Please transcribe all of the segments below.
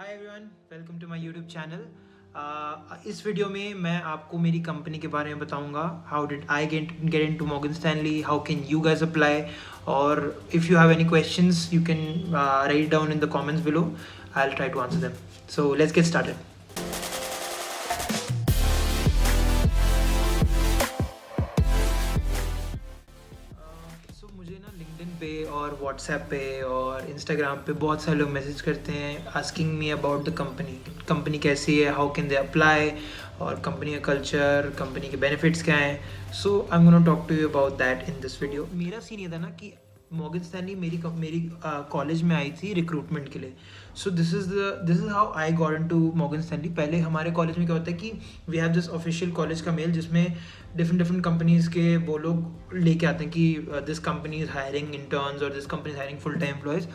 Hi everyone, welcome to my YouTube channel. इस video में मैं आपको मेरी कंपनी के बारे में बताऊंगा। How did I get into Morgan Stanley, how can you guys apply, और if you have any questions you can write down in the comments below. I will try to answer them. So let's get started. So मुझे ना LinkedIn पे और WhatsApp पे और Instagram पे बहुत सारे लोग मैसेज करते हैं asking me about the company कैसी है, हाउ कैन दे अप्लाई, और कंपनी का कल्चर, कंपनी के बेनिफिट्स क्या हैं। So I am gonna talk to you about that in this video. मेरा सीन ये था ना कि मॉर्गन स्टैनली मेरी कॉलेज में आई थी रिक्रूटमेंट के लिए। So this is how I got into Morgan Stanley. पहले हमारे कॉलेज में क्या होता है कि we have this official college का मेल जिसमें डिफरेंट कंपनीज़ के वो लोग लेके आते हैं कि this company is hiring interns और this company is hiring full time employees.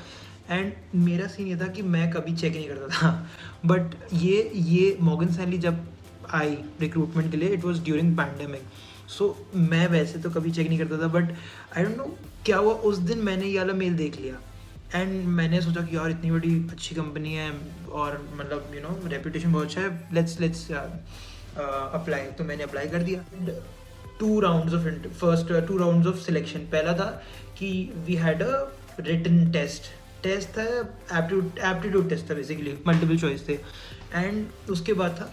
And मेरा सीन ये था कि मैं कभी चेक नहीं करता था बट ये मॉर्गन स्टैनली जब आई रिक्रूटमेंट के लिए, इट वॉज ड्यूरिंग पैंडेमिक। सो मैं वैसे तो कभी चेक नहीं करता था, बट आई डोंट नो क्या हुआ, उस दिन मैंने ये वाला मेल देख लिया एंड मैंने सोचा कि यार इतनी बड़ी अच्छी कंपनी है और मतलब रेपुटेशन बहुत अच्छा है, लेट्स अप्लाई। तो मैंने अप्लाई कर दिया। First two rounds of selection. पहला था कि we had a written test था, एप्टीट्यूड टेस्ट था, बेसिकली मल्टीपल चॉइस थे। एंड उसके बाद था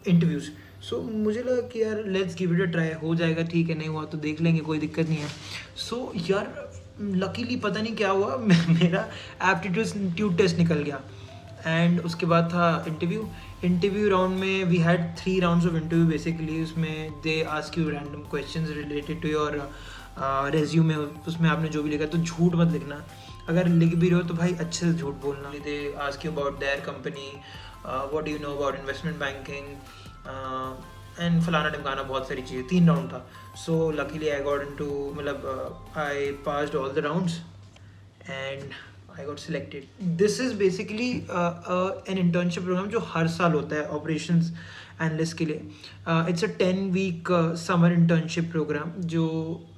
इंटरव्यूज़। सो मुझे लगा कि यार let's give it a try, हो जाएगा, ठीक है, नहीं हुआ तो देख लेंगे, कोई दिक्कत नहीं है। सो यार लकीली पता नहीं क्या हुआ मेरा एप्टीट्यूड टेस्ट निकल गया। एंड उसके बाद था इंटरव्यू राउंड में we had 3 rounds of interview basically. उसमें they ask you random questions related to your resume. उसमें आपने जो भी लिखा तो झूठ मत लिखना, अगर लिख भी रहे हो तो भाई अच्छे से झूठ बोलना। They ask you about their company, what do you know about investment banking and फलाना ढिमकाना, बहुत सारी चीज़ें। 3 राउंड था। So luckily I got into, मतलब I passed all the rounds and I got selected. This is basically an internship program जो हर साल होता है operations analyst के लिए। It's a 10-week summer internship program जो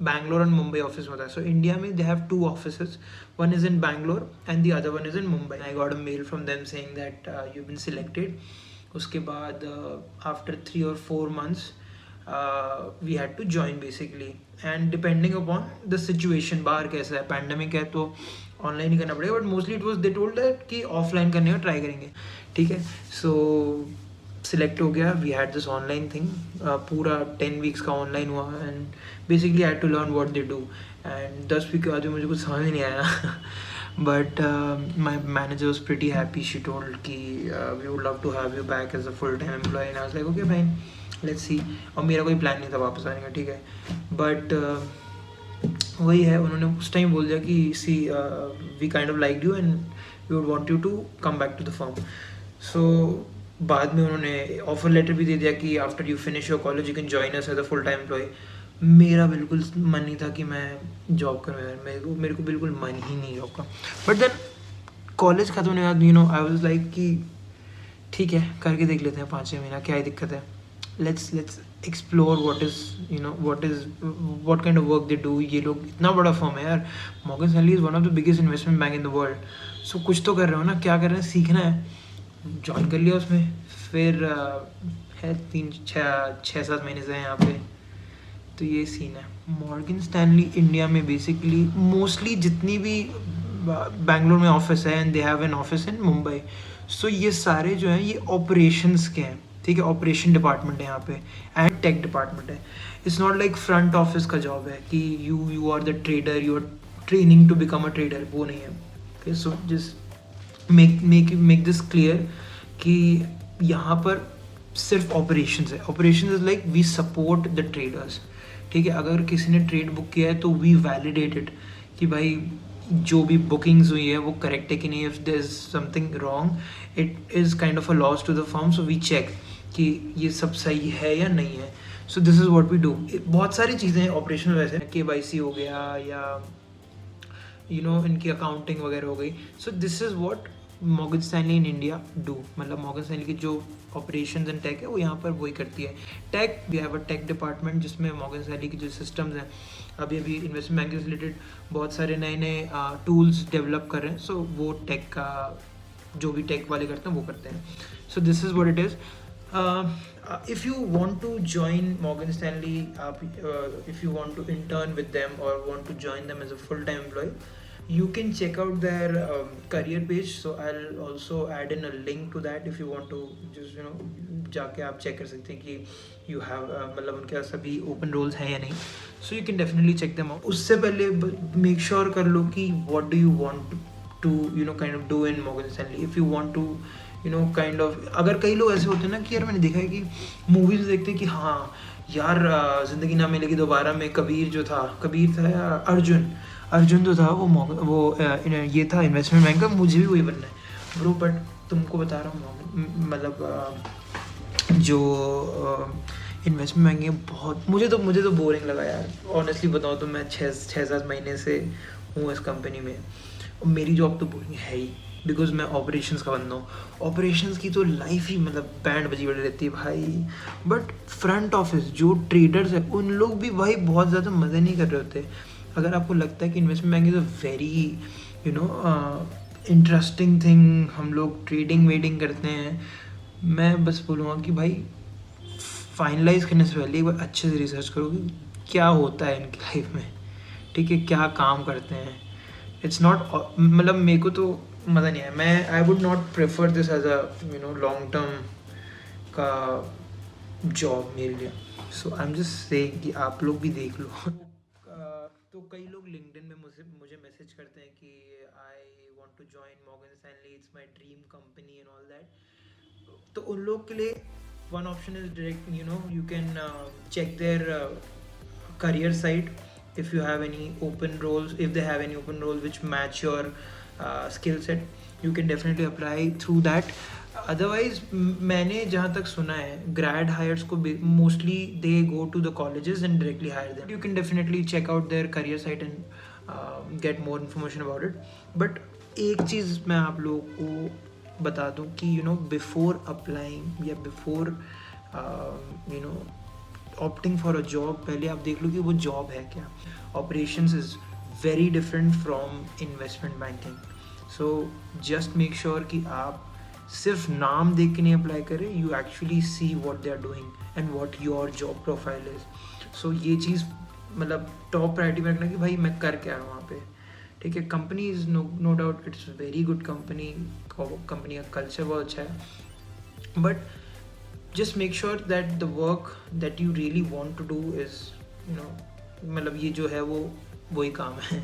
बैंगलोर और मुंबई ऑफिस में होता है। So इंडिया में they have 2 offices. One is in Bangalore and the other one is in Mumbai. I got a mail from them saying that you've been selected. उसके बाद after 3 or 4 months we had to join basically, and depending upon the situation, बाहर कैसा है, pandemic है तो online ही करना पड़ेगा, but mostly it was they told that कि ऑफलाइन करने का ट्राई करेंगे, ठीक है। सो सिलेक्ट हो गया। We had this online thing, पूरा 10 वीक्स का ऑनलाइन हुआ and basically I had to learn what they do. And 10 week के बाद मुझे कुछ समझ नहीं आया but my manager was pretty happy. She told कि we would love to have you back as a full time employee. And I was like okay fine, let's see. और मेरा कोई प्लान नहीं था वापस आने का, ठीक है, बट वही है, उन्होंने उस टाइम बोल दिया कि see we kind of like you and we would want you to come back to the firm. So बाद में उन्होंने ऑफर लेटर भी दे दिया कि after you finish your college you can join us as a full time employee. मेरा बिल्कुल मन नहीं था कि मैं जॉब करूँ यार, मेरे को बिल्कुल मन ही नहीं जॉब का। बट देन कॉलेज खत्म होने के बाद आई वाज लाइक कि ठीक है, करके देख लेते हैं 5-6 महीना, क्या ही दिक्कत है। let's explore what kind of work they do। ये लोग इतना बड़ा फर्म है यार, Morgan Stanley is one of the biggest investment bank in the world. सो कुछ तो कर रहे हो ना, क्या कर रहे हैं, सीखना है। ज्वाइन कर लिया उसमें, फिर है 3-6-7 महीने से हैं यहाँ पे। तो ये सीन है मॉर्गन स्टैनली इंडिया में। बेसिकली मोस्टली जितनी भी बैंगलोर में ऑफिस है and they have an office in Mumbai. So ये सारे जो हैं ये ऑपरेशंस के हैं, ठीक है, ऑपरेशन डिपार्टमेंट है यहाँ पे एंड टेक डिपार्टमेंट है। It's not like front office का जॉब है कि you are the trader, you are training to become a trader, वो नहीं है। Okay, so just make this clear कि यहाँ पर सिर्फ ऑपरेशंस है। Operations is like we support the traders, ठीक है। अगर किसी ने ट्रेड बुक किया है तो वी वैलिडेट इट कि भाई जो भी बुकिंग्स हुई है वो करेक्ट है कि नहीं। If there is something wrong it is kind of a loss to the firm, so we check कि ये सब सही है या नहीं है। So this is what we do. बहुत सारी चीज़ें ऑपरेशनल, वैसे KYC हो गया या इनकी अकाउंटिंग वगैरह हो गई। सो this is what Morgan Stanley in India do. मतलब मॉर्गन स्टैनली की जो ऑपरेशंस एंड टेक है वो यहाँ पर वही करती है। Tech, we have a tech department जिसमें मॉर्गन स्टैनली की जो सिस्टम्स हैं, अभी इन्वेस्टमेंट बैंकिंग से रिलेटेड बहुत सारे नए टूल्स डेवलप कर रहे हैं। सो वो टेक का जो भी टेक वाले करते हैं वो करते हैं. सो this is what it is. If you want to join Morgan Stanley, if you want to intern with them or want to join them as a full-time employee, you can check out their career page. So I'll also add in a link to that if you want to just जाके आप check कर सकते हैं कि you have मतलब उनके पास सभी open roles हैं या नहीं. So you can definitely check them out. उससे पहले make sure कर लो कि what do you want to kind of do in Morgan Stanley. If you want to kind of, अगर कई लोग ऐसे होते हैं ना कि यार मैंने देखा है कि मूवीज देखते हैं कि हाँ यार ज़िंदगी ना मिलेगी दोबारा में कबीर था या अर्जुन जो था वो ये था इन्वेस्टमेंट बैंक का, मुझे भी वही बनना है ब्रो. बट तुमको बता रहा हूँ मतलब जो इन्वेस्टमेंट बैंक है बहुत मुझे तो बोरिंग लगा यार. ऑनेस्टली बताऊँ तो मैं 6-7 महीने से हूँ इस कंपनी में. मेरी जॉब तो बोरिंग है ही बिकॉज मैं ऑपरेशंस का बंदा हूँ. ऑपरेशंस की तो लाइफ ही मतलब बैंड बजी बड़ी रहती है भाई. बट फ्रंट ऑफिस जो ट्रेडर्स है उन लोग भी भाई बहुत ज़्यादा मज़े नहीं कर रहे होते. अगर आपको लगता है कि investment bank is a very interesting thing, हम लोग ट्रेडिंग वेडिंग करते हैं, मैं बस बोलूँगा कि भाई फाइनलाइज करने से पहले एक बार अच्छे से रिसर्च करो कि क्या होता है इनकी लाइफ में, ठीक है, क्या काम करते हैं. इट्स नॉट मतलब मेरे को तो मज़ा नहीं आया. मैं I would not prefer this as a long term का जॉब मेरे लिए. So I am just saying कि आप लोग भी देख लो. तो कई लोग लिंक्डइन में मुझे मैसेज करते हैं कि I want to join Morgan Stanley, it's my dream company and all that. तो उन लोग के लिए one option is direct you can check their career site if you have any open roles, if they have any open roles which match your skill set, you can definitely apply through that. Otherwise मैंने जहाँ तक सुना है grad hires को mostly they go to the colleges and directly hire them. You can definitely check out their career site and get more information about it. But एक चीज़ मैं आप लोगों को बता दूँ कि before applying या before opting for a job, पहले आप देख लो कि वो जॉब है क्या. Operations is very different from investment banking. So just make sure कि आप सिर्फ नाम देख के नहीं अप्लाई करें, you actually see what they are doing and what your job profile is. So ये चीज़ मतलब टॉप प्रायोरिटी में रखना कि भाई मैं कर क्या रहा हूँ वहाँ पे, ठीक है. Company is no doubt it's very good company का कल्चर बहुत अच्छा है. But just make sure that the work that you really want to do is मतलब ये जो है वो वही काम है.